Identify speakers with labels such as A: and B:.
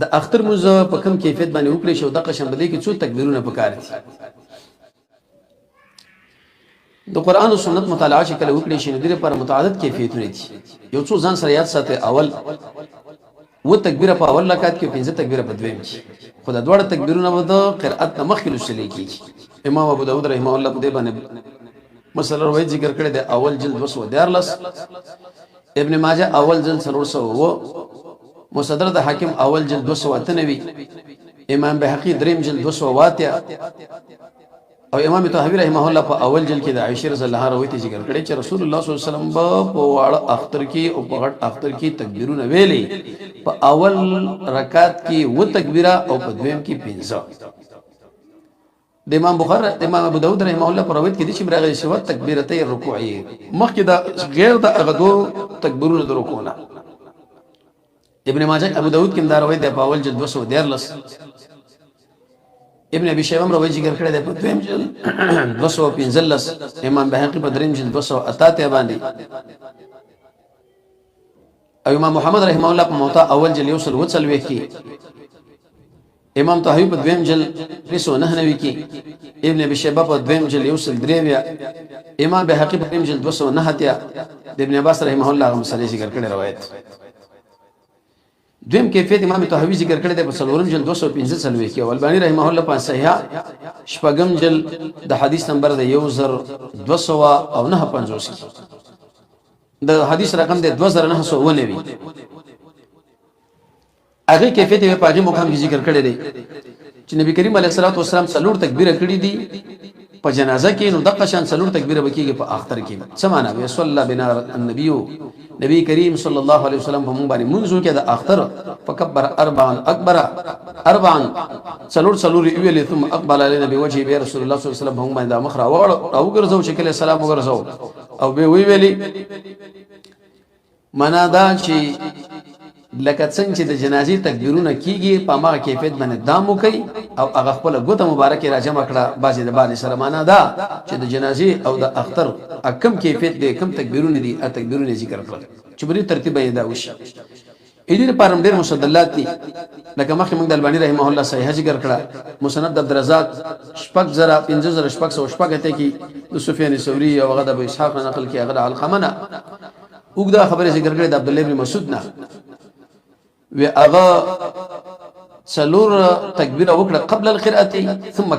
A: د اختر موز په کوم کیفیت باندې وکړي شو د قشم بدی کې څو تکبیرونه پکار دي د قران او سنت مطالعه چې کله وکړي شي نو د لپاره متعدد کیفیتونه دي یو څو ځان سره یاد ساتي اول و تکبیره په اول رکعت کې 15 تکبیره په دویم کې خدای دوړ تکبیرونه به د قرأت مخکې لوستل کیږي امام ابو داود رحمه الله په دې باندې مثلا روایت ذکر کړی دی اول جلد 214 ابن ماجه اول جلد 300 مصدر د حاکم اول جلد 298 امام بهقي دریم جلد 208 او امام طحاوی رحمه الله په اول جلد کې د عائشه رضی الله عنها روایت ذکر کړی چې رسول الله صلی الله علیه وسلم په واړه اختر کې او په غټ اختر کې تکبیرونه ویلي په اول رکعت کې و تکبیره او په دویم کې 15 د امام بخاری امام ابو داود رحمه الله پر روایت کې دي چې راغلي شو تکبیرته رکوعی مخکې دا غیر د اغدو تکبیرونه د رکوعونه ابن ماجه ابو داود کې دا روایت د اول جلد 214 ابن ابي شيبه روایت ذکر کړی دی په دویم جلد 215 امام بهقي په دریم جلد 288 باندې او امام محمد رحمه الله په موطا اول جلد یوصل وڅلوي کې امام طحاوی په دویم جلد 399 کې ابن ابي شيبه په دویم جلد یوصل 3 امام بهقي په دریم جلد 209 د ابن عباس رحمه الله هم سره ذکر کړی روایت دویم کیفیت امام طحاوی ذکر کړی دی په څلورم جلد 215 سلوي کې او الباني رحمه الله په صحیح شپږم جلد د حدیث نمبر د 1259 د حدیث رقم دی 2999 هغه کیفیت په پاجي مقام کې ذکر کړی دی چې نبی کریم علیه الصلاه والسلام څلور تکبیره کړی دي په جنازه کې نو دغه شان څلور تکبیره وکړي په اختر کې څه معنا وي صلی الله بنا النبي نبی کریم صلی الله علیه وسلم په مونږ باندې منځو کې د اختر فکبر اربعا اکبر اربعا څلور ویل ثم اقبل علی نبی وجه به رسول الله صلی الله علیه وسلم هم باندې مخ را وړ او ګرځاو چې کله سلام وګرځاو او به ویلي معنا دا چې لکه څنګه چې د جنازې تکبیرونه کیږي په ما کیفیت باندې دامو کوي او هغه خپل ګوته مبارکه راجمع کړه بازي د باندې سره معنا دا چې د جنازې او د اختر کم کیفیت دي کم تکبیرونه دي ا تکبیرونه ذکر کړل چې بری ترتیب یې دا وشي اې دې لپاره ډېر مستدلات دي لکه مخکې موږ د الباني رحمه الله صحیح ذکر کړه مسند عبدالرزاق شپږ زره 15 شپږ ته کې د سفیان ثوری او غدا ابو اسحاق نقل کې غدا علقمه وګدا خبره ذکر کړه د عبد الله بن مسعود نه و اغا سلور تكبير وكره قبل القراءة ثم